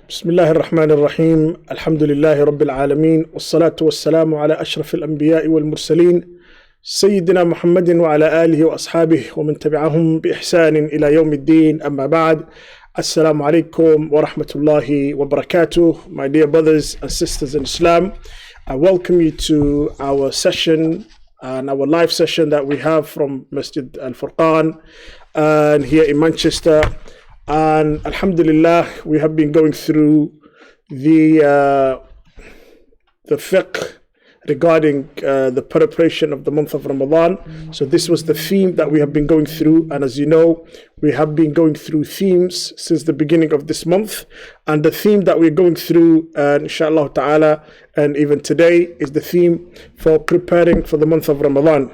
بسم الله الرحمن الرحيم الحمد لله رب العالمين والصلاة والسلام على أشرف الأنبياء والمرسلين سيدنا محمد وعلى آله وأصحابه ومن تبعهم بإحسان إلى يوم الدين. أما بعد, Assalamu alaikum wa rahmatullahi wa barakatuh. My dear brothers and sisters in Islam, I welcome you to our session and our live session that we have from Masjid Alfurqan and here in Manchester. And alhamdulillah, we have been going through the fiqh regarding the preparation of the month of Ramadan. So this was the theme that we have been going through, and as you know, we have been going through themes since the beginning of this month, and the theme that we're going through, inshallah ta'ala, and even today, is the theme for preparing for the month of Ramadan.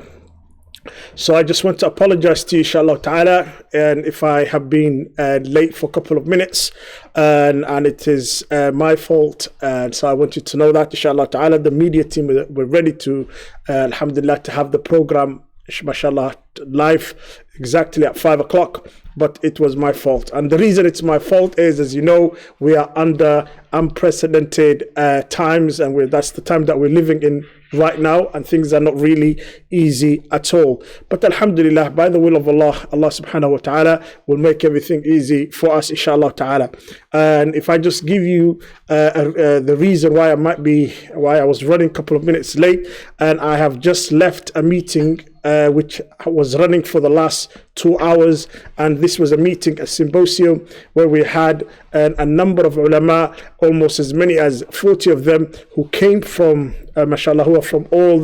So I just want to apologize to you, inshallah ta'ala, and if I have been late for a couple of minutes, and it is my fault, and so I want you to know that, inshallah ta'ala. The media team, we're ready to, alhamdulillah, to have the program, mashallah, live exactly at 5 o'clock, but it was my fault. And the reason it's my fault is, as you know, we are under unprecedented times, and that's the time that we're living in right now, and things are not really easy at all. But alhamdulillah, by the will of Allah, Allah subhanahu wa ta'ala will make everything easy for us, inshallah ta'ala. And if I just give you the reason why I was running a couple of minutes late, and I have just left a meeting which was running for the last 2 hours, and this was a meeting, a symposium, where we had a number of ulama, almost as many as 40 of them, who came from mashallah, who are from all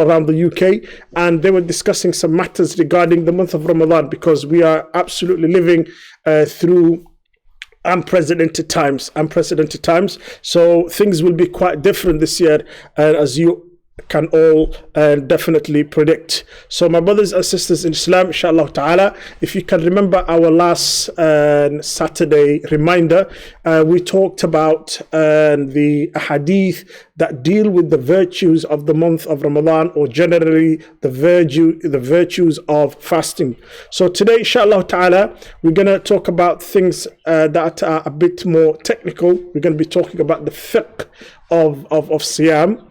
around the UK, and they were discussing some matters regarding the month of Ramadan, because we are absolutely living through unprecedented times. So things will be quite different this year, as you can all definitely predict. So my brothers and sisters in Islam, inshallah ta'ala, if you can remember our last Saturday reminder, we talked about the hadith that deal with the virtues of the month of Ramadan, or generally the virtues of fasting. So today, inshallah ta'ala, we're going to talk about things that are a bit more technical. We're going to be talking about the fiqh of Siyam.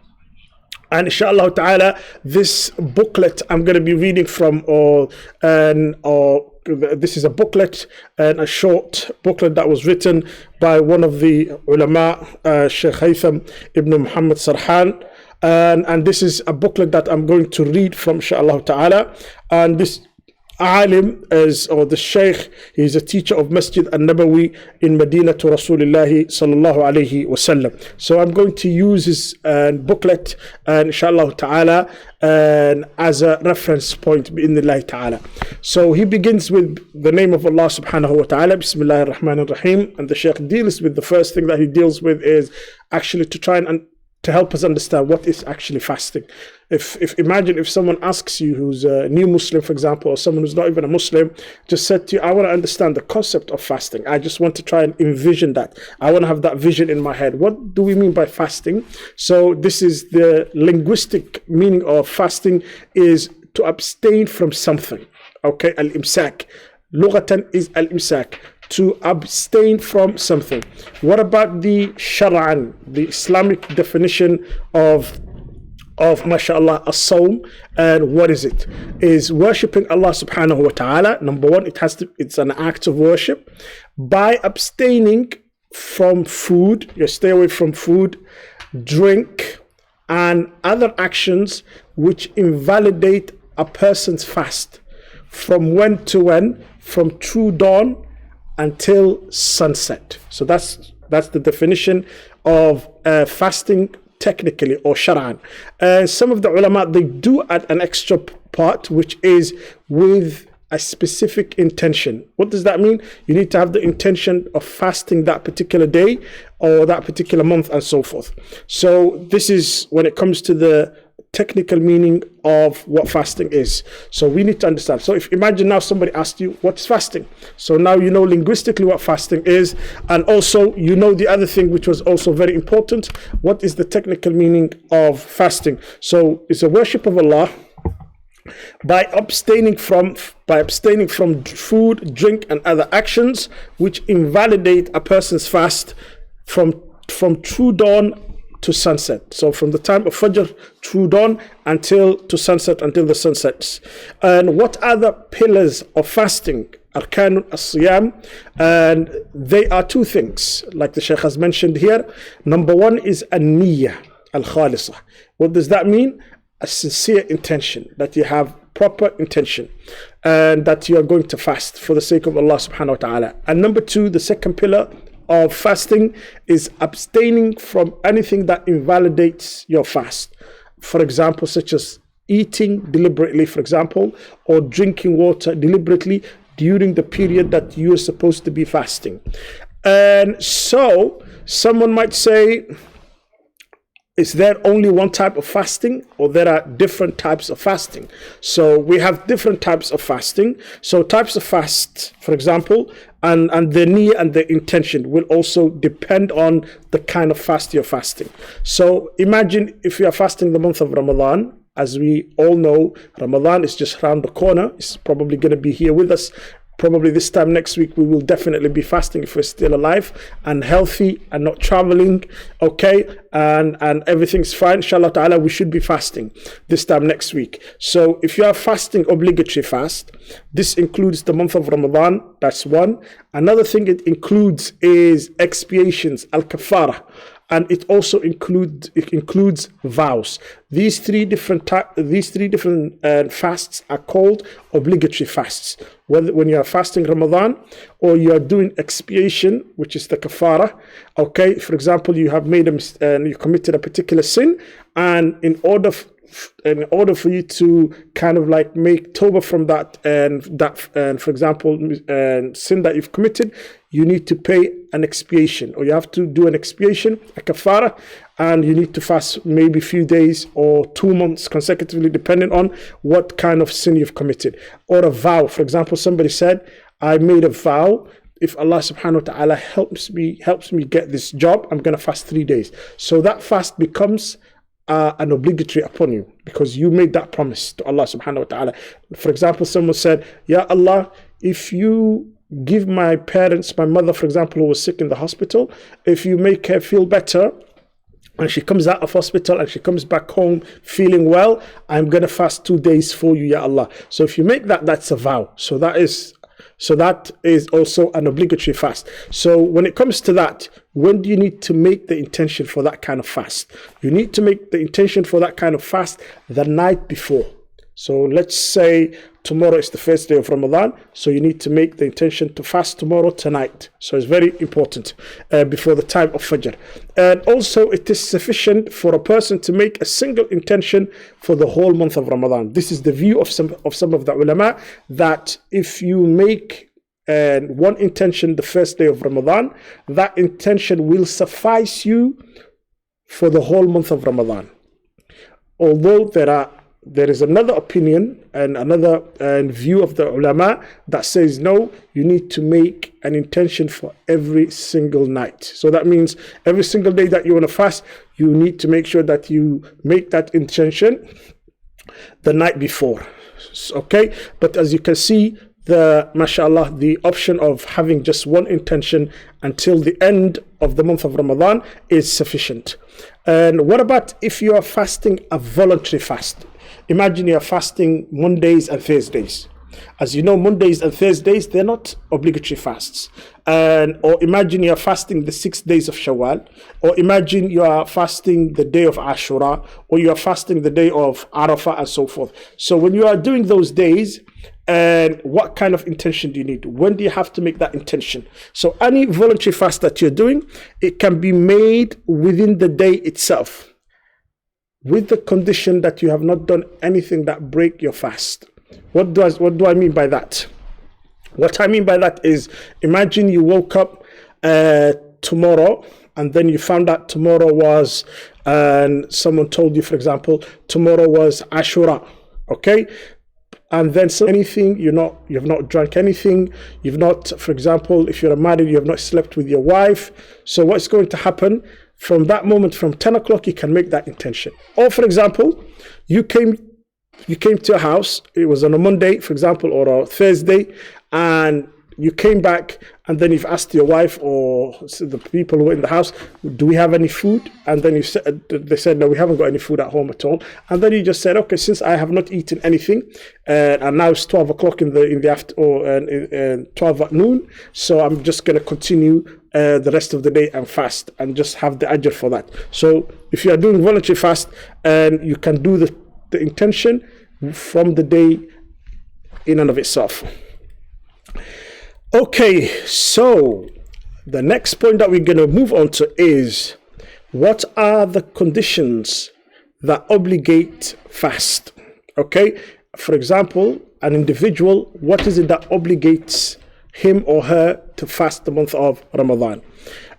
And inshallah ta'ala, this booklet I'm going to be reading from, this is a booklet, and a short booklet that was written by one of the ulama, Sheikh ibn Mohamed Sarhan. And this is a booklet that I'm going to read from, inshallah ta'ala. And this alim or the Sheikh, he's a teacher of Masjid al-Nabawi in Medina to Rasulillahi sallallahu alayhi wasallam. So I'm going to use his booklet, and inshallah ta'ala, as a reference point bi'idhnillahi ta'ala. So he begins with the name of Allah subhanahu wa ta'ala, Bismillahir Rahmanir Rahim, and the Sheikh deals with, the first thing that he deals with is actually to try and to help us understand what is actually fasting. Imagine if someone asks you, who's a new Muslim, for example, or someone who's not even a Muslim, just said to you, I want to understand the concept of fasting. I just want to try and envision that. I want to have that vision in my head. What do we mean by fasting? So this is the linguistic meaning of fasting, is to abstain from something. Okay, al-imsak. Lughatan is al-imsak, to abstain from something. What about the Shar'an, the Islamic definition of mashallah as-sawm? And what is it? Is worshipping Allah subhanahu wa ta'ala. Number one, it's an act of worship by abstaining from food. You stay away from food, drink, and other actions which invalidate a person's fast. From when to when? From true dawn until sunset. So that's the definition of fasting technically, or shar'an. Some of the ulama, they do add an extra part, which is with a specific intention. What does that mean? You need to have the intention of fasting that particular day or that particular month, and so forth. So this is when it comes to the technical meaning of what fasting is. So we need to understand. So if imagine now somebody asked you, what's fasting? So now you know linguistically what fasting is, and also you know the other thing which was also very important. What is the technical meaning of fasting? So it's a worship of Allah by abstaining from food, drink, and other actions which invalidate a person's fast from true dawn to sunset. So from the time of Fajr, true dawn, until to sunset, until the sun sets. And what are the pillars of fasting? Arkan as-Siyam, and they are two things, like the Sheikh has mentioned here. Number one is an-Niyyah al-Khalisah. What does that mean? A sincere intention, that you have proper intention, and that you are going to fast for the sake of Allah subhanahu wa ta'ala. And number two, the second pillar of fasting is abstaining from anything that invalidates your fast. For example, such as eating deliberately, for example, or drinking water deliberately during the period that you're supposed to be fasting. And so someone might say, is there only one type of fasting, or there are different types of fasting? So we have different types of fasting. So types of fast, for example, and the niyyah and the intention will also depend on the kind of fast you're fasting. So imagine if you are fasting the month of Ramadan. As we all know, Ramadan is just around the corner. It's probably going to be here with us. Probably this time next week, we will definitely be fasting if we're still alive and healthy and not traveling, okay? And everything's fine. Inshallah ta'ala, we should be fasting this time next week. So if you are fasting obligatory fast, this includes the month of Ramadan. That's one. Another thing it includes is expiations, al-kafara. And it also includes vows. These three different fasts are called obligatory fasts. Whether when you are fasting Ramadan or you are doing expiation, which is the kafara. Okay, for example, you have made you committed a particular sin, and in order for you to kind of like make tawbah from that, and for example, sin that you've committed, you need to pay an expiation, or you have to do an expiation, a kafara, and you need to fast maybe a few days or 2 months consecutively, depending on what kind of sin you've committed. Or a vow. For example, somebody said, I made a vow, if Allah subhanahu wa ta'ala helps me get this job, I'm going to fast 3 days. So that fast becomes an obligatory upon you, because you made that promise to Allah subhanahu wa ta'ala. For example, someone said, Ya Allah, if you give my parents, my mother, for example, who was sick in the hospital, if you make her feel better, and she comes out of hospital and she comes back home feeling well, I'm going to fast 2 days for you, Ya Allah. So if you make that, that's a vow. So that is also an obligatory fast. So when it comes to that, when do you need to make the intention for that kind of fast? You need to make the intention for that kind of fast the night before. So let's say tomorrow is the first day of Ramadan, so you need to make the intention to fast tomorrow tonight. So it's very important before the time of Fajr. And also it is sufficient for a person to make a single intention for the whole month of Ramadan. This is the view of some of the ulama, that if you make one intention the first day of Ramadan, that intention will suffice you for the whole month of Ramadan. Although there is another opinion and another view of the ulama that says no, you need to make an intention for every single night. So that means every single day that you want to fast, you need to make sure that you make that intention the night before. Okay, but as you can see, mashallah, the option of having just one intention until the end of the month of Ramadan is sufficient. And what about if you are fasting a voluntary fast? Imagine you are fasting Mondays and Thursdays. As you know, Mondays and Thursdays, they're not obligatory fasts. Or imagine you are fasting the 6 days of Shawwal. Or imagine you are fasting the day of Ashura. Or you are fasting the day of Arafah, and so forth. So when you are doing those days, what kind of intention do you need? When do you have to make that intention? So any voluntary fast that you're doing, it can be made within the day itself, with the condition that you have not done anything that break your fast. What do I mean by that? What I mean by that is, imagine you woke up tomorrow, and then you found out tomorrow was, and someone told you, for example, tomorrow was Ashura, okay? And then anything, you have not drunk anything, you've not, for example, if you're married, you have not slept with your wife. So what's going to happen? From that moment, from 10 o'clock, you can make that intention. Or for example, you came you came to a house, it was on a Monday, for example, or a Thursday, and you came back, and then you've asked your wife or the people who were in the house, do we have any food? And then they said, no, we haven't got any food at home at all. And then you just said, okay, since I have not eaten anything, and now it's 12 o'clock in the after, or 12 at noon, so I'm just going to continue the rest of the day and fast and just have the ajr for that. So if you are doing voluntary fast, and you can do the intention from the day in and of itself. Okay, so the next point that we're going to move on to is, what are the conditions that obligate fast? Okay, for example, an individual, what is it that obligates him or her to fast the month of Ramadan?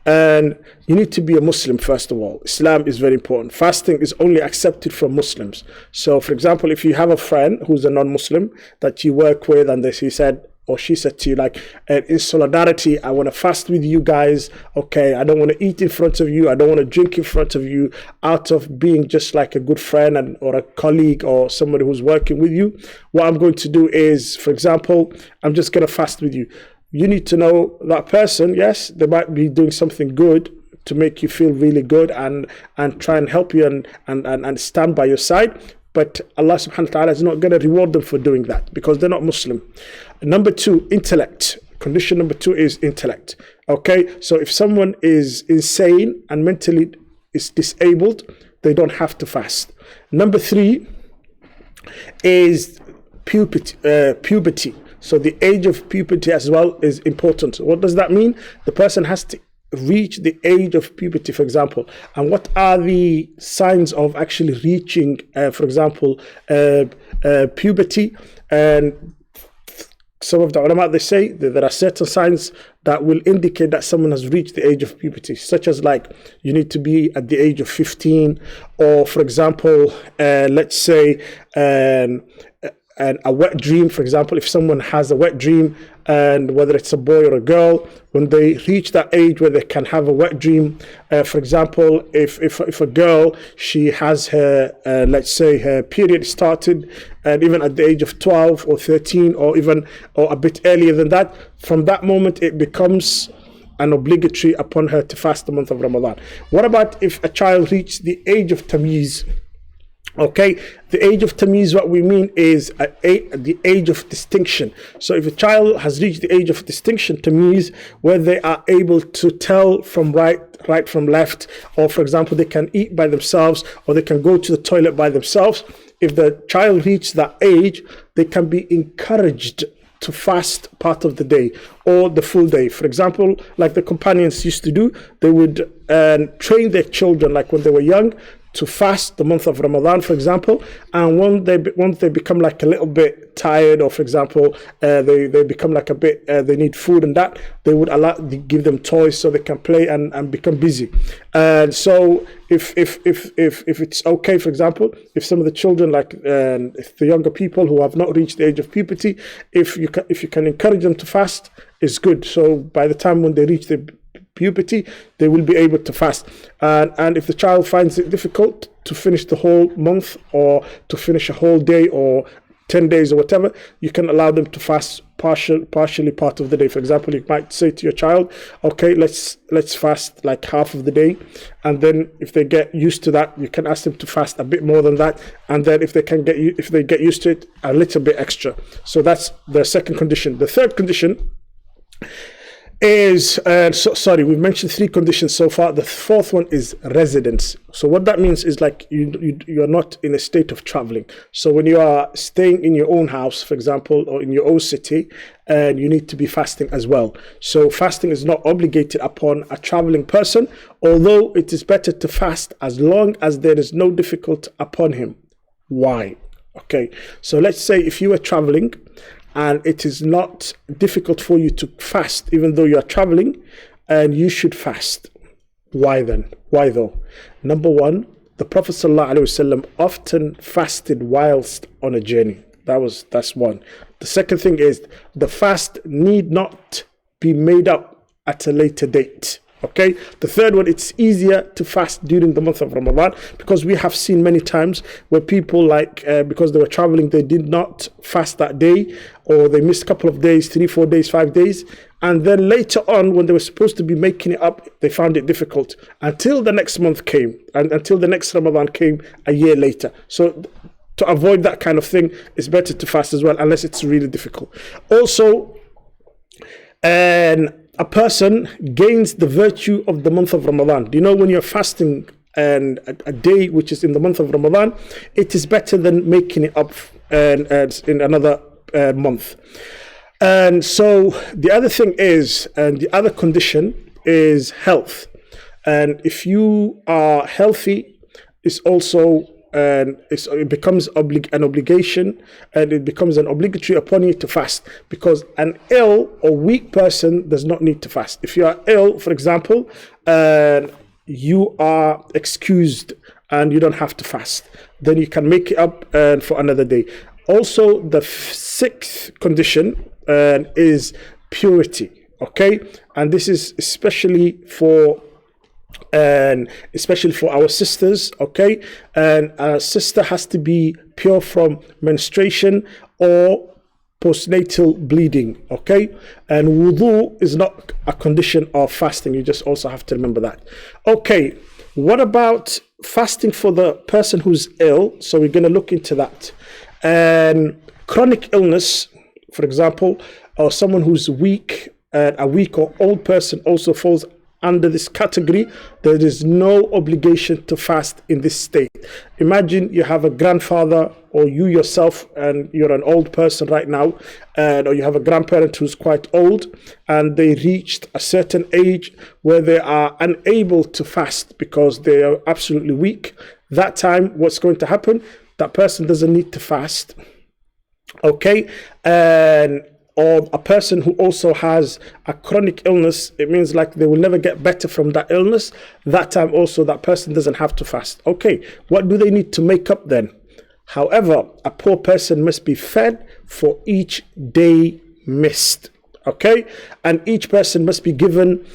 And you need to be a Muslim, first of all. Islam is very important. Fasting is only accepted from Muslims. So, for example, if you have a friend who's a non-Muslim that you work with, and he said, or she said to you, like, in solidarity, I want to fast with you guys. Okay, I don't want to eat in front of you. I don't want to drink in front of you, out of being just like a good friend or a colleague or somebody who's working with you. What I'm going to do is, for example, I'm just going to fast with you. You need to know that person, yes, they might be doing something good to make you feel really good and try and help you and stand by your side. But Allah subhanahu wa ta'ala is not going to reward them for doing that because they're not Muslim. Number two, intellect. Condition number two is intellect. Okay, so if someone is insane and mentally is disabled, they don't have to fast. Number three is puberty. So the age of puberty as well is important. What does that mean? The person has to reach the age of puberty, for example. And what are the signs of actually reaching, for example, puberty? And some of the ulama, they say that there are certain signs that will indicate that someone has reached the age of puberty, such as like you need to be at the age of 15, or for example, let's say a wet dream. For example, if someone has a wet dream, and whether it's a boy or a girl, when they reach that age where they can have a wet dream, for example, if a girl, she has her, let's say her period started, and even at the age of 12 or 13 or a bit earlier than that, from that moment it becomes an obligatory upon her to fast the month of Ramadan. What about if a child reached the age of tamyiz? Okay, the age of tamyiz, what we mean is the age of distinction. So if a child has reached the age of distinction, tamyiz, where they are able to tell from right from left, or for example, they can eat by themselves, or they can go to the toilet by themselves. If the child reaches that age, they can be encouraged to fast part of the day or the full day. For example, like the companions used to do, they would train their children, like when they were young, to fast the month of Ramadan, for example, and once they become like a little bit tired, or for example, they become like a bit, they need food and that, they would give them toys so they can play and become busy. And so if it's okay, for example, if some of the children, like if the younger people who have not reached the age of puberty, if you can encourage them to fast, it's good. So by the time when they reach the puberty, they will be able to fast. And if the child finds it difficult to finish the whole month, or to finish a whole day, or 10 days or whatever, you can allow them to fast partially part of the day. For example, you might say to your child, okay, let's fast like half of the day, and then if they get used to that, you can ask them to fast a bit more than that, and then if they get used to it, a little bit extra. So that's the second condition. The third condition is, we've mentioned three conditions so far. The fourth one is residence. So what that means is like you're not in a state of traveling. So when you are staying in your own house, for example, or in your own city, and you need to be fasting as well. So fasting is not obligated upon a traveling person, although it is better to fast as long as there is no difficulty upon him. Why? Okay, so let's say if you are traveling and it is not difficult for you to fast, even though you are traveling, and you should fast. Why then? Why though? Number one, the Prophet ﷺ often fasted whilst on a journey. That's one. The second thing is the fast need not be made up at a later date. Okay, the third one, it's easier to fast during the month of Ramadan because we have seen many times where people because they were traveling, they did not fast that day, or they missed a couple of days, 3, 4 days, 5 days. And then later on, when they were supposed to be making it up, they found it difficult until the next month came and until the next Ramadan came a year later. So to avoid that kind of thing, it's better to fast as well, unless it's really difficult. Also, a person gains the virtue of the month of Ramadan. Do you know when you're fasting and a day which is in the month of Ramadan, it is better than making it up in another month. And so the other thing is, and the other condition is health. And if you are healthy, it's also it becomes an obligation, and it becomes an obligatory upon you to fast, because an ill or weak person does not need to fast. If you are ill, for example, you are excused and you don't have to fast, then you can make it up for another day. Also, the sixth condition is purity. Okay, and this is especially for our sisters. Okay, and a sister has to be pure from menstruation or postnatal bleeding. Okay, and wudu is not a condition of fasting. You just also have to remember that. Okay, what about fasting for the person who's ill? So we're going to look into that. And chronic illness, for example, or someone who's weak, a weak or old person also falls under this category. There is no obligation to fast in this state. Imagine you have a grandfather, or you yourself, and you're an old person right now, or you have a grandparent who's quite old, and they reached a certain age where they are unable to fast because they are absolutely weak. That time, what's going to happen? That person doesn't need to fast. Okay, or a person who also has a chronic illness, it means like they will never get better from that illness. That time also, that person doesn't have to fast. Okay, what do they need to make up then? However, a poor person must be fed for each day missed. Okay, and each person must be given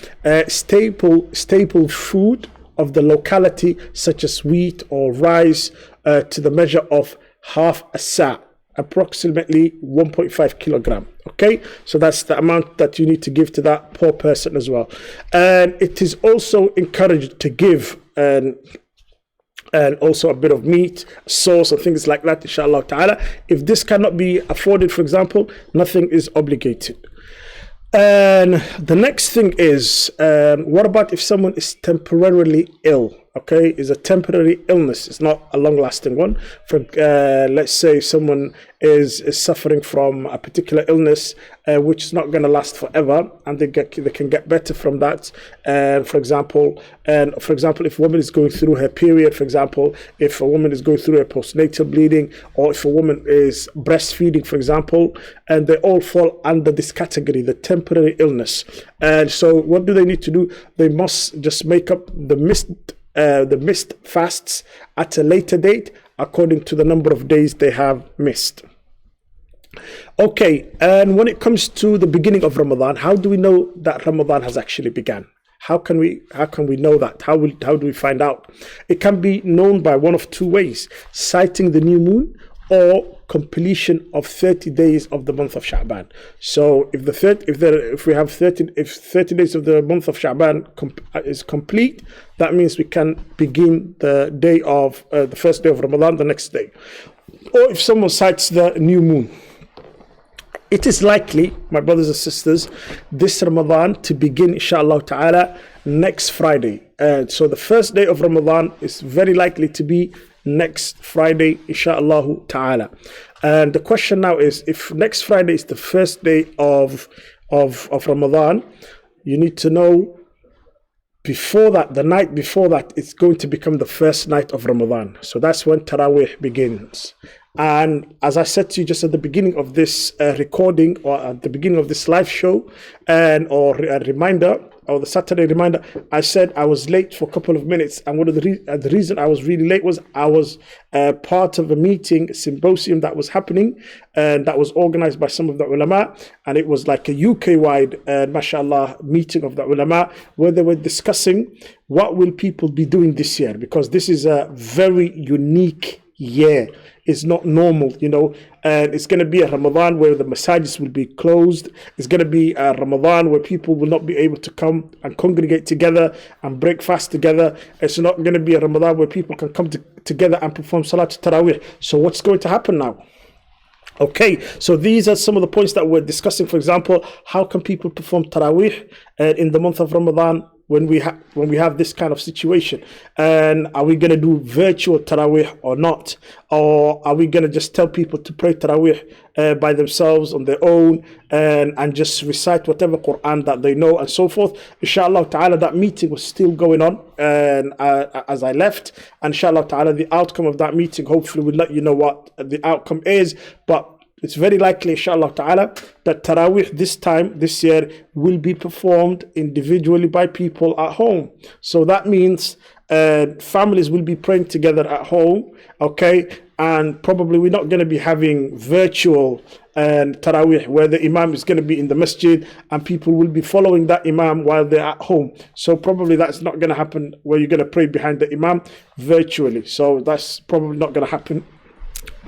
staple food of the locality, such as wheat or rice, to the measure of half a sa', approximately 1.5 kilogram. Okay, so that's the amount that you need to give to that poor person as well. And it is also encouraged to give and also a bit of meat, sauce, and things like that, inshallah ta'ala. If this cannot be afforded, for example, nothing is obligated. And the next thing is, what about if someone is temporarily ill? Okay, is a temporary illness. It's not a long-lasting one. For let's say someone is suffering from a particular illness, which is not going to last forever, and they can get better from that. For example, if a woman is going through her period, for example, if a woman is going through a postnatal bleeding, or if a woman is breastfeeding, for example, and they all fall under this category, the temporary illness. And so, what do they need to do? They must just make up the missed fasts at a later date according to the number of days they have missed. Okay, and when it comes to the beginning of Ramadan, how do we know that Ramadan has actually begun? How can we know that? How do we find out? It can be known by one of two ways: sighting the new moon, or completion of 30 days of the month of Sha'ban. So if 30 days of the month of Sha'ban is complete, that means we can begin the day of the first day of Ramadan the next day. Or if someone sights the new moon, it is likely, my brothers and sisters, this Ramadan to begin, inshallah ta'ala, next Friday. So the first day of Ramadan is very likely to be next Friday, inshallah ta'ala. And the question now is, if next Friday is the first day of Ramadan, you need to know before that, the night before that, it's going to become the first night of Ramadan. So that's when Taraweeh begins. And as I said to you just at the beginning of this recording, or at the beginning of this live show, or a reminder, or the Saturday reminder, I said I was late for a couple of minutes, and one of the reason I was really late was I was part of a meeting, a symposium that was happening, and that was organized by some of the ulama, and it was like a UK-wide, mashallah, meeting of the ulama, where they were discussing what will people be doing this year, because this is a very unique year. It's not normal, and it's going to be a Ramadan where the masajid will be closed. It's going to be a Ramadan where people will not be able to come and congregate together and break fast together. It's not going to be a Ramadan where people can come together and perform Salat Taraweeh. So what's going to happen now? Okay, so these are some of the points that we're discussing. For example, how can people perform Taraweeh in the month of Ramadan when we have this kind of situation? And are we going to do virtual Taraweeh or not? Or are we going to just tell people to pray Taraweeh by themselves on their own and just recite whatever Quran that they know and so forth? Inshallah ta'ala, that meeting was still going on and as I left. And inshallah ta'ala, the outcome of that meeting, hopefully we'll let you know what the outcome is. But it's very likely, inshallah ta'ala, that Taraweeh this year, will be performed individually by people at home. So that means families will be praying together at home, okay? And probably we're not going to be having virtual Taraweeh where the Imam is going to be in the masjid and people will be following that Imam while they're at home. So probably that's not going to happen where you're going to pray behind the Imam virtually. So that's probably not going to happen,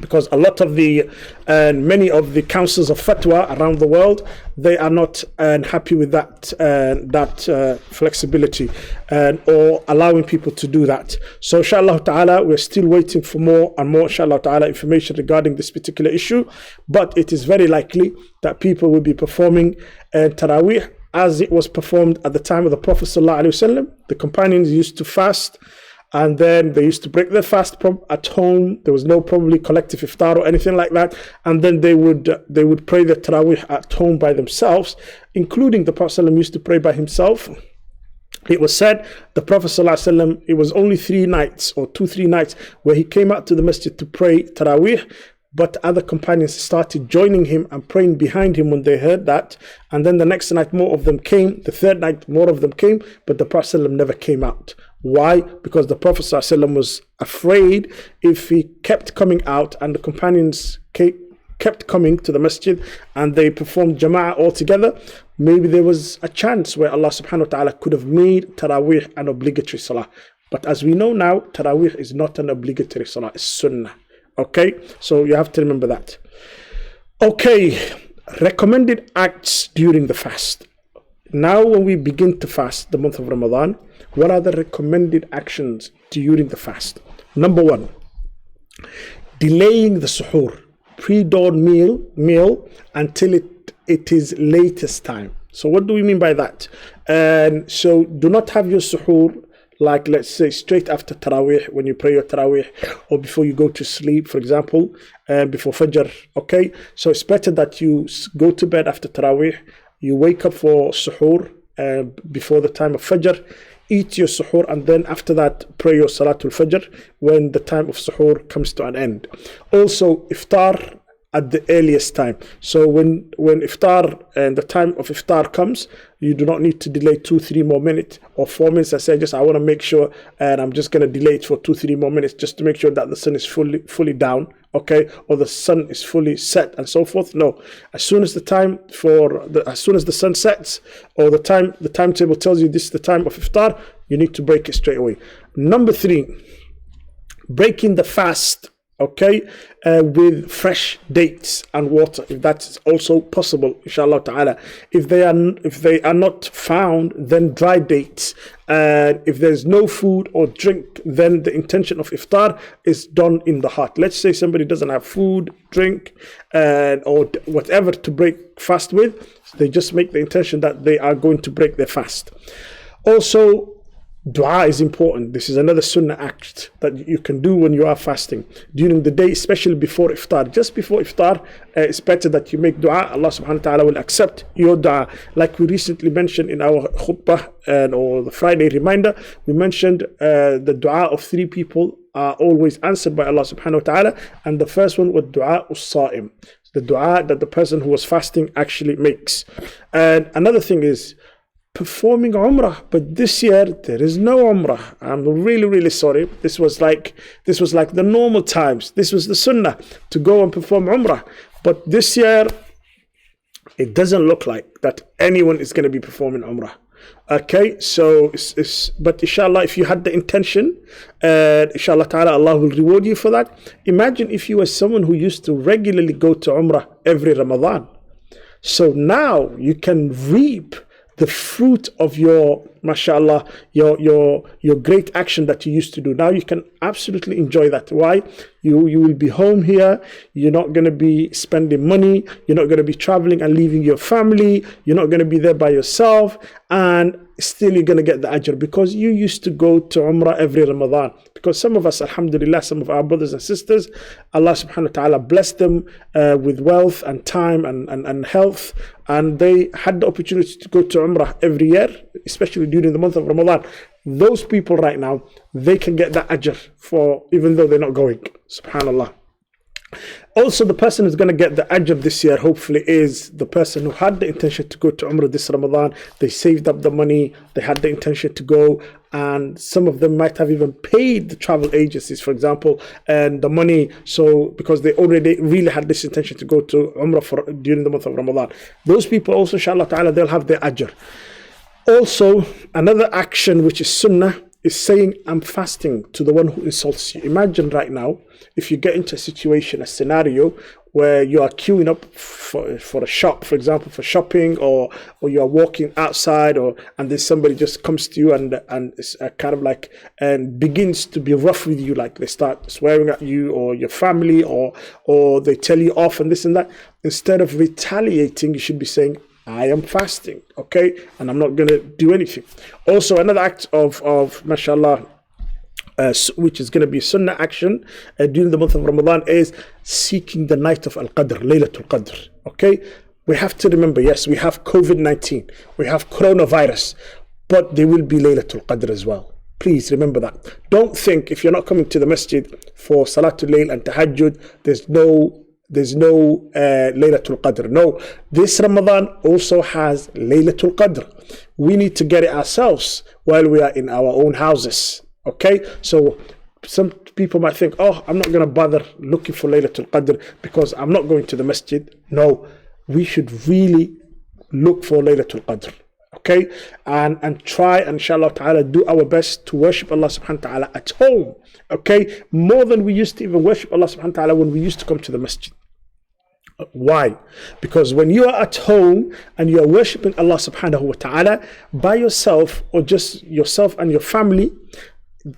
because a lot of many of the councils of fatwa around the world, they are not happy with that flexibility or allowing people to do that. So inshallah ta'ala, we're still waiting for more and more inshallah ta'ala information regarding this particular issue, but it is very likely that people will be performing Taraweeh as it was performed at the time of the Prophet sallallahu alaihi wasallam. The companions used to fast, and then they used to break their fast at home. There was no probably collective iftar or anything like that. And then they would pray the Taraweeh at home by themselves, including the Prophet ﷺ used to pray by himself. It was said the Prophet ﷺ, it was only 3 nights or 2-3 nights where he came out to the masjid to pray Taraweeh, but other companions started joining him and praying behind him when they heard that. And then the next night more of them came, the third night more of them came, but the Prophet ﷺ never came out. Why? Because the Prophet ﷺ was afraid if he kept coming out and the companions kept coming to the masjid and they performed jama'ah all together, maybe there was a chance where Allah subhanahu wa ta'ala could have made Taraweeh an obligatory salah. But as we know now, Taraweeh is not an obligatory salah, it's sunnah. Okay, so you have to remember that. Okay, recommended acts during the fast. Now when we begin to fast the month of Ramadan, what are the recommended actions during the fast? Number 1, delaying the suhoor, pre-dawn meal until it is latest time. So what do we mean by that? So do not have your suhoor, like let's say straight after Taraweeh, when you pray your Taraweeh, or before you go to sleep, for example, before Fajr, okay? So it's better that you go to bed after Taraweeh, you wake up for suhoor before the time of Fajr, eat your suhoor, and then after that pray your Salatul Fajr when the time of suhoor comes to an end. Also iftar at the earliest time. So when iftar and the time of iftar comes, you do not need to delay 2-3 more minutes or 4 minutes. I want to make sure, and I'm just going to delay it for 2-3 more minutes just to make sure that the sun is fully down, okay, or the sun is fully set and so forth. No, as soon as the sun sets, or the timetable tells you this is the time of iftar, you need to break it straight away. Number 3, breaking the fast, okay, with fresh dates and water, if that's also possible, inshallah ta'ala. If they are not found, then dry dates. If there's no food or drink, then the intention of iftar is done in the heart. Let's say somebody doesn't have food, drink, or whatever to break fast with, they just make the intention that they are going to break their fast. Also, dua is important. This is another sunnah act that you can do when you are fasting during the day, especially before iftar. Just before iftar, it's better that you make dua. Allah subhanahu wa ta'ala will accept your dua. Like we recently mentioned in our khutbah or the Friday reminder, we mentioned the dua of 3 people are always answered by Allah subhanahu wa ta'ala, and the first one was dua us-sa'im, the dua that the person who was fasting actually makes. And another thing is performing Umrah. But this year there is no Umrah. I'm really, really sorry. This was like the normal times. This was the Sunnah to go and perform Umrah. But this year it doesn't look like that anyone is going to be performing Umrah. Okay, so but inshallah, if you had the intention, inshallah ta'ala, Allah will reward you for that. Imagine if you were someone who used to regularly go to Umrah every Ramadan. So now you can reap the fruit of your, mashallah, your great action that you used to do. Now you can absolutely enjoy that. Why? You will be home here. You're not going to be spending money. You're not going to be traveling and leaving your family. You're not going to be there by yourself. And still you're going to get the ajr because you used to go to Umrah every Ramadan. Because some of us, alhamdulillah, some of our brothers and sisters, Allah subhanahu wa ta'ala blessed them with wealth and time and health. And they had the opportunity to go to Umrah every year, especially during the month of Ramadan. Those people right now, they can get that ajr for, even though they're not going. Subhanallah. Also, the person who's going to get the ajr this year, hopefully, is the person who had the intention to go to Umrah this Ramadan. They saved up the money, they had the intention to go, and some of them might have even paid the travel agencies, for example, and the money, so because they already really had this intention to go to Umrah during the month of Ramadan. Those people also, inshallah ta'ala, they'll have their ajr. Also, another action which is sunnah is saying, I'm fasting to the one who insults you. Imagine right now, if you get into a situation, a scenario where you are queuing up for a shop, for example, for shopping, or you are walking outside, and then somebody just comes to you and it's kind of like, and begins to be rough with you, like they start swearing at you or your family, or they tell you off and this and that. Instead of retaliating, you should be saying, I am fasting, okay, and I'm not going to do anything. Also, another act of mashallah, which is going to be sunnah action during the month of Ramadan, is seeking the night of Al-Qadr, Laylatul Qadr, okay? We have to remember, yes, we have COVID-19, we have coronavirus, but there will be Laylatul Qadr as well. Please remember that. Don't think if you're not coming to the masjid for Salatul Layl and Tahajjud, there's no Laylatul Qadr. No, this Ramadan also has Laylatul Qadr. We need to get it ourselves while we are in our own houses. Okay, so some people might think, oh, I'm not going to bother looking for Laylatul Qadr because I'm not going to the masjid. No, we should really look for Laylatul Qadr. Okay, and try, and inshallah ta'ala, do our best to worship Allah subhanahu wa ta'ala at home. Okay, more than we used to even worship Allah subhanahu wa ta'ala when we used to come to the masjid. Why? Because when you are at home and you are worshipping Allah subhanahu wa ta'ala by yourself, or just yourself and your family,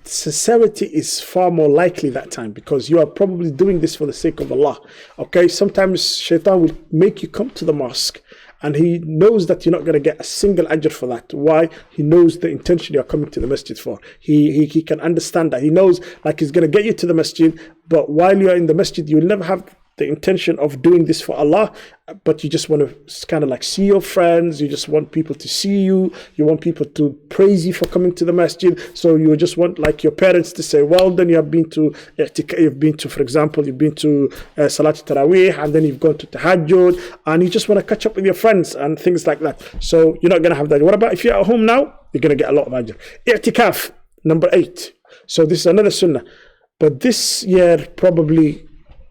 sincerity is far more likely that time, because you are probably doing this for the sake of Allah. Okay, sometimes shaitan will make you come to the mosque and he knows that you're not going to get a single ajr for that. Why? He knows the intention you're coming to the masjid for. He can understand that. He knows, like, he's going to get you to the masjid, but while you're in the masjid, you will never have the intention of doing this for Allah, but you just want to kind of like see your friends, you just want people to see you, you want people to praise you for coming to the masjid, so you just want like your parents to say, well done, you've been to, for example, you've been to Salat Taraweeh, and then you've gone to Tahajjud, and you just want to catch up with your friends and things like that. So you're not going to have that. What about if you're at home now? You're going to get a lot of ajr. I'tikaf, number 8. So this is another sunnah, but this year probably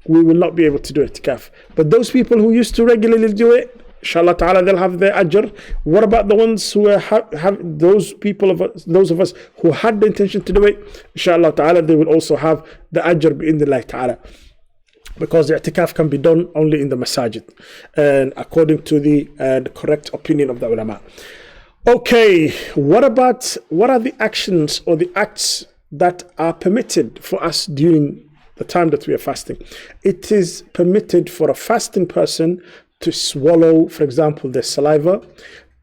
we will not be able to do i'tikaf. But those people who used to regularly do it, inshallah ta'ala, they'll have their ajr. What about the ones who have those of us who had the intention to do it? Inshallah ta'ala, they will also have the ajr bi'idhnillah ta'ala. Because the i'tikaf can be done only in the masajid, and according to the correct opinion of the ulama. Okay, what are the actions or the acts that are permitted for us during the time that we are fasting? It is permitted for a fasting person to swallow, for example, their saliva,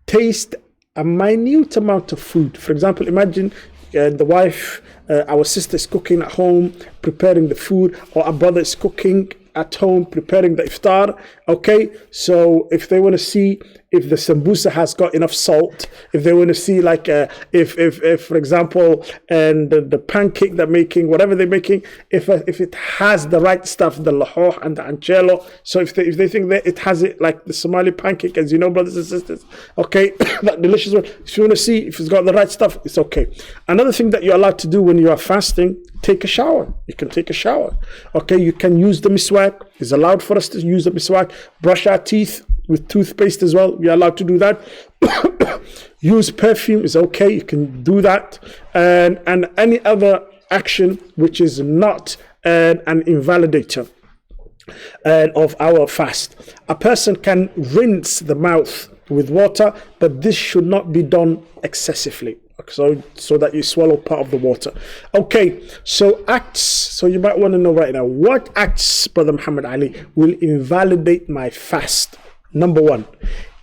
taste a minute amount of food. For example, imagine the wife, our sister is cooking at home, preparing the food, or our brother is cooking at home preparing the iftar. Okay, so if they want to see if the sambusa has got enough salt, if they want to see like if for example, and the pancake they're making, whatever they're making, if it has the right stuff, the lahoh and the ancelo. So if they think that it has it like the Somali pancake, as you know, brothers and sisters, okay, that delicious one. If you want to see if it's got the right stuff, it's okay. Another thing that you're allowed to do when you are fasting, take a shower. You can take a shower. Okay, you can use the miswak. It's allowed for us to use the miswak. Brush our teeth with toothpaste as well. We're allowed to do that. Use perfume is okay. You can do that. And any other action which is not an invalidator of our fast. A person can rinse the mouth with water, but this should not be done excessively. So that you swallow part of the water. Okay, so acts. So you might want to know right now, what acts, Brother Muhammad Ali, will invalidate my fast? Number one,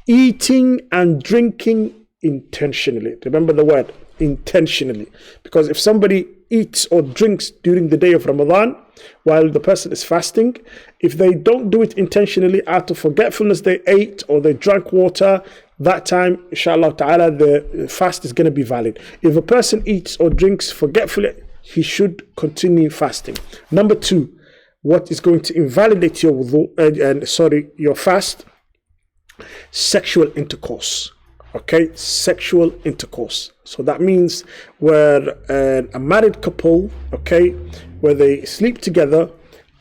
eating and drinking intentionally. Remember the word intentionally, because if somebody eats or drinks during the day of Ramadan while the person is fasting, if they don't do it intentionally, out of forgetfulness they ate or they drank water, that time, inshallah ta'ala, the fast is going to be valid. If a person eats or drinks forgetfully, he should continue fasting. Number two, what is going to invalidate your wudu, your fast? Sexual intercourse. Okay, sexual intercourse. So that means where a married couple, okay, where they sleep together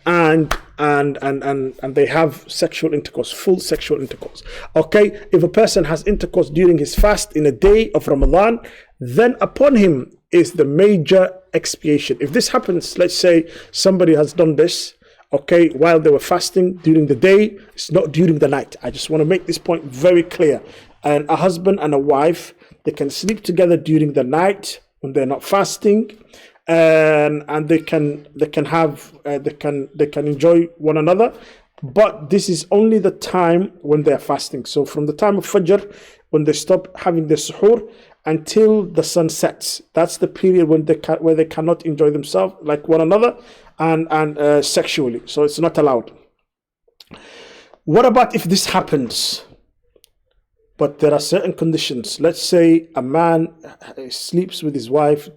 and they have sexual intercourse, full sexual intercourse. Okay, if a person has intercourse during his fast in a day of Ramadan, then upon him is the major expiation. If this happens, let's say somebody has done this, okay, while they were fasting during the day, it's not during the night. I just want to make this point very clear. And a husband and a wife, they can sleep together during the night when they're not fasting, and they can enjoy one another. But this is only the time when they're fasting. So from the time of Fajr, when they stop having their suhoor, until the sun sets, that's the period when where they cannot enjoy themselves like one another and sexually. So it's not allowed. What about if this happens? But there are certain conditions. Let's say a man sleeps with his wife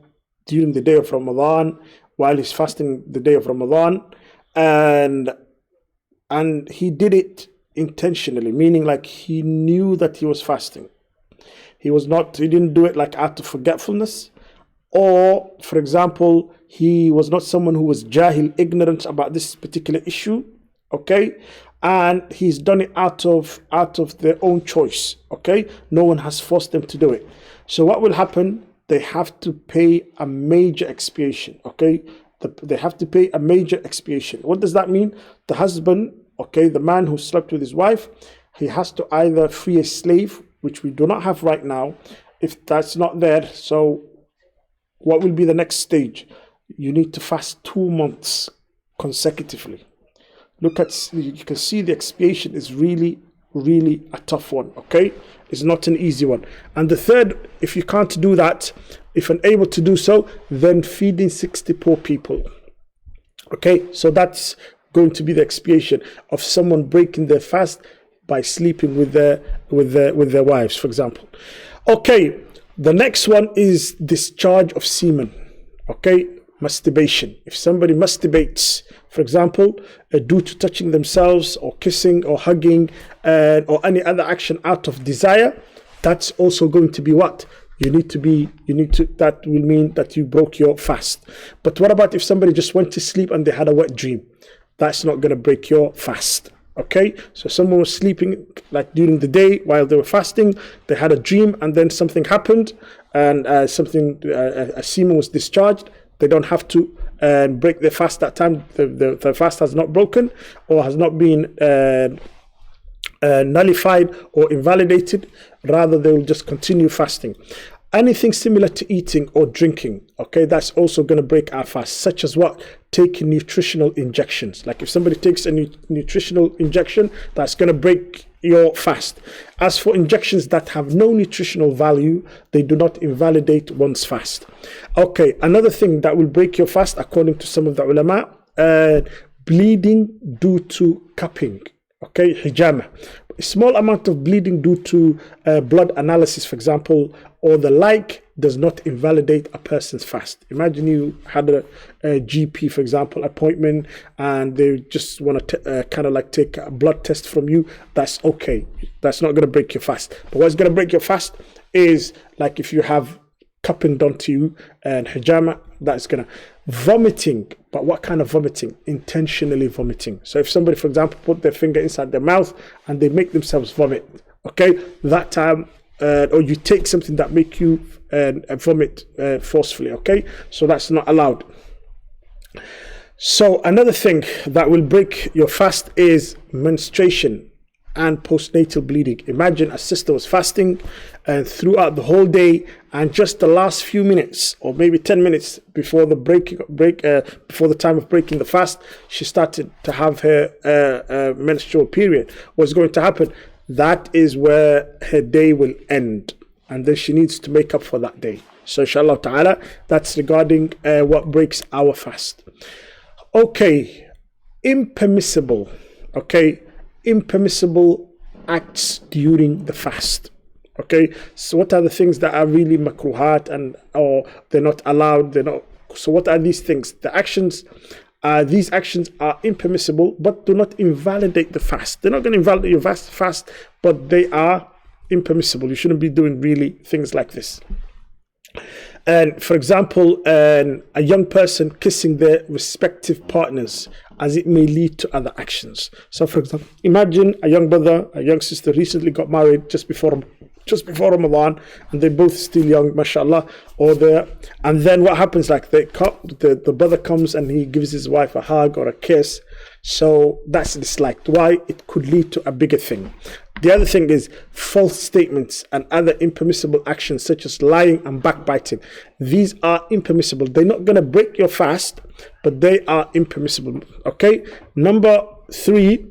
during the day of Ramadan while he's fasting the day of Ramadan, and he did it intentionally, meaning like he knew that he was fasting. He didn't do it like out of forgetfulness, or for example, he was not someone who was jahil, ignorant about this particular issue, okay? And he's done it out of their own choice, okay? No one has forced them to do it. So what will happen? They have to pay a major expiation, okay? They have to pay a major expiation. What does that mean? The husband, okay, the man who slept with his wife, he has to either free a slave, which we do not have right now. If that's not there, so what will be the next stage? You need to fast 2 months consecutively. You can see the expiation is really, really a tough one, okay? It's not an easy one. And the third, if you can't do that, if unable to do so, then feeding 60 poor people. Okay, so that's going to be the expiation of someone breaking their fast by sleeping with their wives, for example. Okay, the next one is discharge of semen. Okay, masturbation. If somebody masturbates, for example, due to touching themselves or kissing or hugging or any other action out of desire, that's also going to be what? That will mean that you broke your fast. But what about if somebody just went to sleep and they had a wet dream? That's not going to break your fast. Okay, so someone was sleeping like during the day while they were fasting, they had a dream and then something happened and a semen was discharged. They don't have to break their fast that time. The fast has not broken or has not been nullified or invalidated. Rather, they will just continue fasting. Anything similar to eating or drinking, okay, that's also going to break our fast, such as what? Taking nutritional injections. Like if somebody takes a nutritional injection, that's going to break your fast. As for injections that have no nutritional value, they do not invalidate one's fast. Okay, another thing that will break your fast, according to some of the ulama, bleeding due to cupping, okay, hijama. A small amount of bleeding due to blood analysis, for example, or the like, does not invalidate a person's fast. Imagine you had a GP, for example, appointment, and they just want to kind of like take a blood test from you. That's okay. That's not going to break your fast. But what's going to break your fast is like if you have cupping done to you and hijama, that's going to vomiting. But what kind of vomiting? Intentionally vomiting. So if somebody, for example, put their finger inside their mouth and they make themselves vomit, okay, that time, or you take something that make you vomit forcefully, okay, so that's not allowed. So another thing that will break your fast is menstruation and postnatal bleeding. Imagine a sister was fasting and throughout the whole day, and just the last few minutes or maybe 10 minutes before the before the time of breaking the fast, she started to have her menstrual period. What's going to happen? That is where her day will end, and then she needs to make up for that day. So inshallah ta'ala, that's regarding what breaks our fast. Okay, impermissible acts during the fast. Okay, so what are the things that are really makruhat or they're not allowed? So what are these things? These actions are impermissible, but do not invalidate the fast. They're not going to invalidate your fast, but they are impermissible. You shouldn't be doing really things like this. And for example, a young person kissing their respective partners, as it may lead to other actions. So for example, imagine a young brother, a young sister recently got married just before Ramadan, and they're both still young, mashallah, and then what happens, like the brother comes and he gives his wife a hug or a kiss. So that's disliked. Why? It could lead to a bigger thing. The other thing is false statements and other impermissible actions such as lying and backbiting. These are impermissible. They're not going to break your fast, but they are impermissible. Okay. Number 3,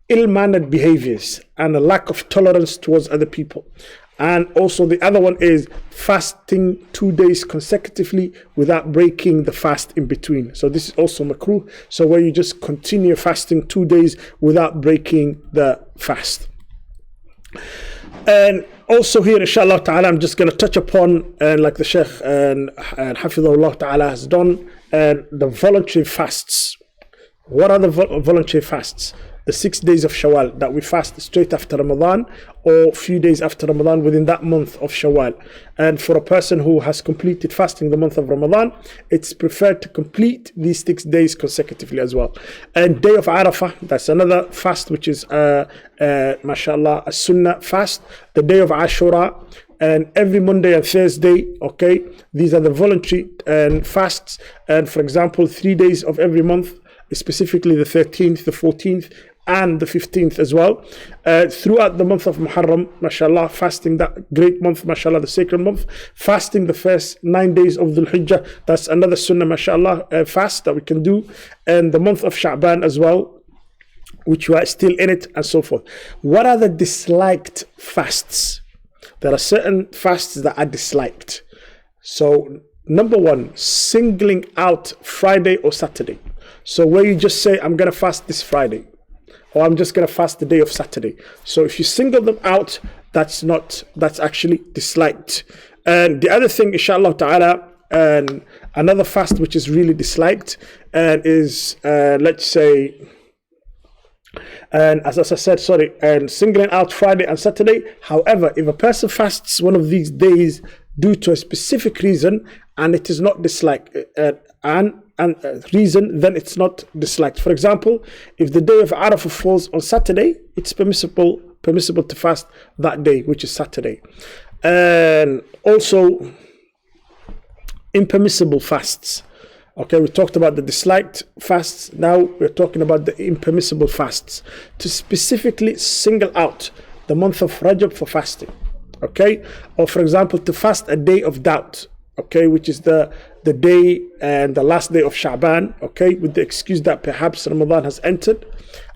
ill-mannered behaviors and a lack of tolerance towards other people. And also the other one is fasting 2 days consecutively without breaking the fast in between. So this is also makruh. So where you just continue fasting 2 days without breaking the fast. And also here, inshallah ta'ala, I'm just going to touch upon, like the Sheikh and Hafidhullah ta'ala has done, the voluntary fasts. What are the voluntary fasts? The 6 days of Shawwal that we fast straight after Ramadan, or few days after Ramadan within that month of Shawwal. And for a person who has completed fasting the month of Ramadan, it's preferred to complete these 6 days consecutively as well. And day of Arafah, that's another fast which is mashallah a sunnah fast. The day of Ashura, and every Monday and Thursday, okay, these are the voluntary fasts. And for example, 3 days of every month, specifically the 13th, the 14th, and the 15th as well. Throughout the month of Muharram, mashallah, fasting that great month, mashallah, the sacred month, fasting the first 9 days of Dhul Hijjah, that's another sunnah, mashallah, fast that we can do. And the month of Sha'ban as well, which we are still in it, and so forth. What are the disliked fasts? There are certain fasts that are disliked. So number 1, singling out Friday or Saturday. So where you just say, I'm going to fast this Friday, or I'm just going to fast the day of Saturday. So if you single them out, that's actually disliked. And the other thing, inshallah ta'ala, and another fast which is really disliked, and is, let's say, and as I said, and singling out Friday and Saturday. However, if a person fasts one of these days due to a specific reason, and it is not disliked, reason, then it's not disliked. For example, if the day of Arafah falls on Saturday, it's permissible to fast that day, which is Saturday. And also impermissible fasts. Okay, we talked about the disliked fasts. Now we're talking about the impermissible fasts, to specifically single out the month of Rajab for fasting. Okay, or for example, to fast a day of doubt. Okay, which is the day and the last day of Sha'ban, okay, with the excuse that perhaps Ramadan has entered.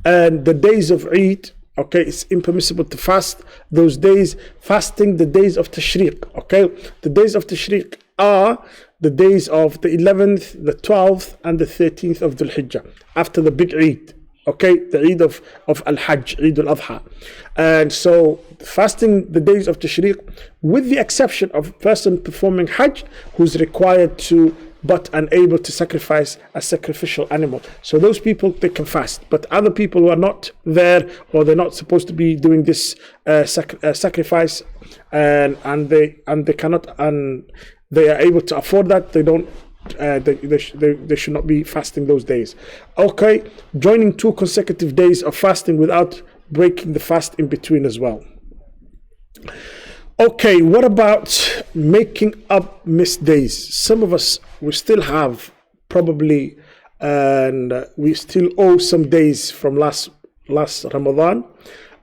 And the days of Eid, okay, it's impermissible to fast those days, fasting the days of Tashriq, okay. The days of Tashriq are the days of the 11th, the 12th, and the 13th of Dhul Hijjah, after the big Eid. Okay, the Eid of Al-Hajj, Eid al-Adha. And so fasting the days of Tashriq, with the exception of a person performing Hajj who's required to but unable to sacrifice a sacrificial animal. So those people, they can fast. But other people who are not there, or they're not supposed to be doing this sacrifice, and they cannot, and they are able to afford that, they don't. They should not be fasting those days. Okay, joining 2 consecutive days of fasting without breaking the fast in between as well. Okay, what about making up missed days? Some of us, we still have probably, and we still owe some days from last Ramadan,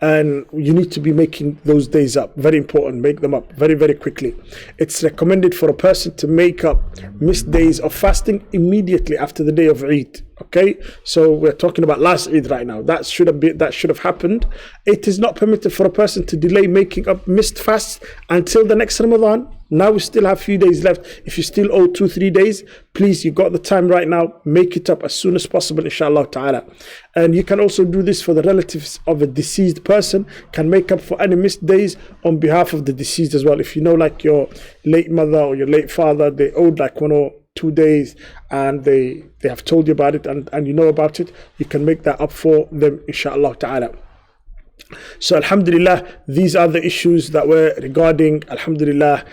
and you need to be making those days up. Very important, make them up very, very quickly. It's recommended for a person to make up missed days of fasting immediately after the day of Eid. Okay, so we're talking about last Eid right now. That should have happened. It is not permitted for a person to delay making up missed fasts until the next Ramadan. Now we still have a few days left. If you still owe 2-3 days, please, you got the time right now. Make it up as soon as possible, inshallah ta'ala. And you can also do this for the relatives of a deceased person. Can make up for any missed days on behalf of the deceased as well. If you know, like your late mother or your late father, they owed like 1 or 2 days, and they have told you about it, and you know about it, you can make that up for them, inshallah ta'ala. So alhamdulillah, these are the issues that were regarding, alhamdulillah,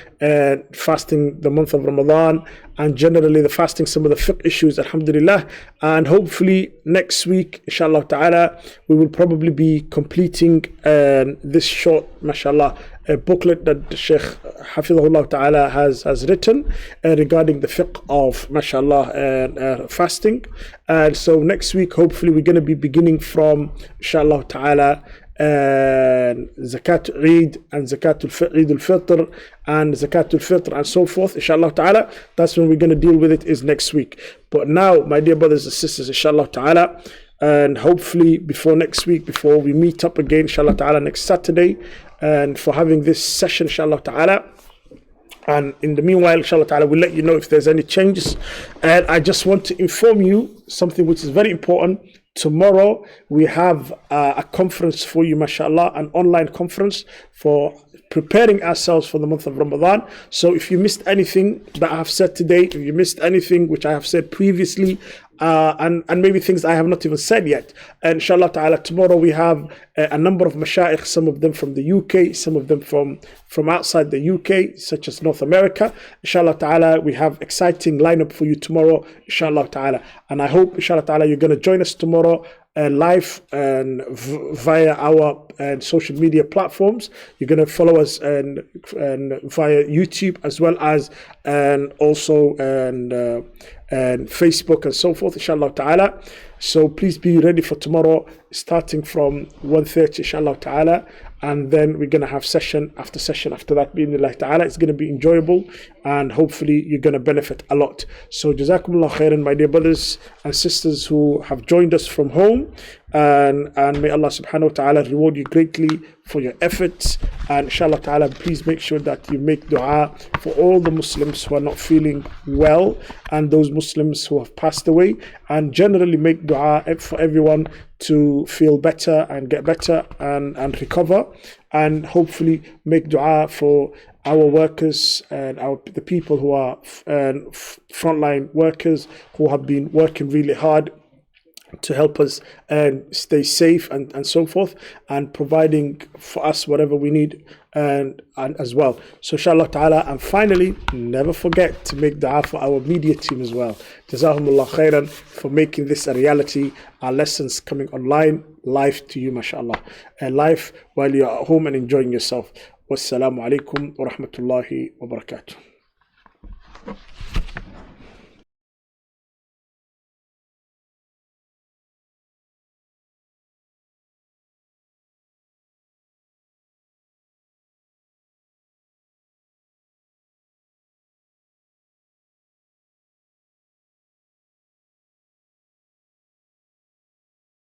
fasting the month of Ramadan, and generally the fasting, some of the fiqh issues, alhamdulillah. And hopefully next week, inshallah ta'ala, we will probably be completing this short, mashallah, booklet that the Sheikh Hafidhahullah ta'ala has written regarding the fiqh of, mashallah, fasting. And so next week, hopefully, we're going to be beginning from, inshallah ta'ala, Zakat Eid and Zakat Eid al-Fitr and Zakat al-Fitr and so forth, inshallah ta'ala. That's when we're going to deal with it, is next week. But now, my dear brothers and sisters, inshallah ta'ala, and hopefully before next week, before we meet up again, inshallah ta'ala, next Saturday, and for having this session, inshallah ta'ala. And in the meanwhile, inshallah ta'ala, we'll let you know if there's any changes. And I just want to inform you something which is very important. Tomorrow we have a conference for you, mashallah, an online conference for preparing ourselves for the month of Ramadan. So if you missed anything that I have said today, if you missed anything which I have said previously, and maybe things I have not even said yet, and inshallah ta'ala, tomorrow we have a number of mashayikh, some of them from the UK, some of them from outside the UK, such as North America. Inshallah ta'ala, we have exciting lineup for you tomorrow, inshallah ta'ala. And I hope, inshallah ta'ala, you're going to join us tomorrow live and via our social media platforms. You're going to follow us and via YouTube, as well as and also and Facebook and so forth, inshallah ta'ala. So please be ready for tomorrow, starting from 1:30, inshallah ta'ala. And then we're going to have session after that, bi'idhnillah ta'ala. It's going to be enjoyable, and hopefully you're going to benefit a lot. So jazakumullah khairan, my dear brothers and sisters who have joined us from home, and may Allah subhanahu wa ta'ala reward you greatly for your efforts. And inshallah ta'ala, please make sure that you make dua for all the Muslims who are not feeling well, and those Muslims who have passed away, and generally make dua for everyone to feel better and get better and recover, and hopefully make dua for our workers and the people who are frontline workers who have been working really hard to help us and stay safe and so forth, and providing for us whatever we need and as well. So inshallah ta'ala, and finally, never forget to make dua for our media team as well. Jazahumullah khairan for making this a reality. Our lessons coming online, live to you, mashallah, and live while you're at home and enjoying yourself. Wassalamu alaikum wa rahmatullahi wa barakatuh.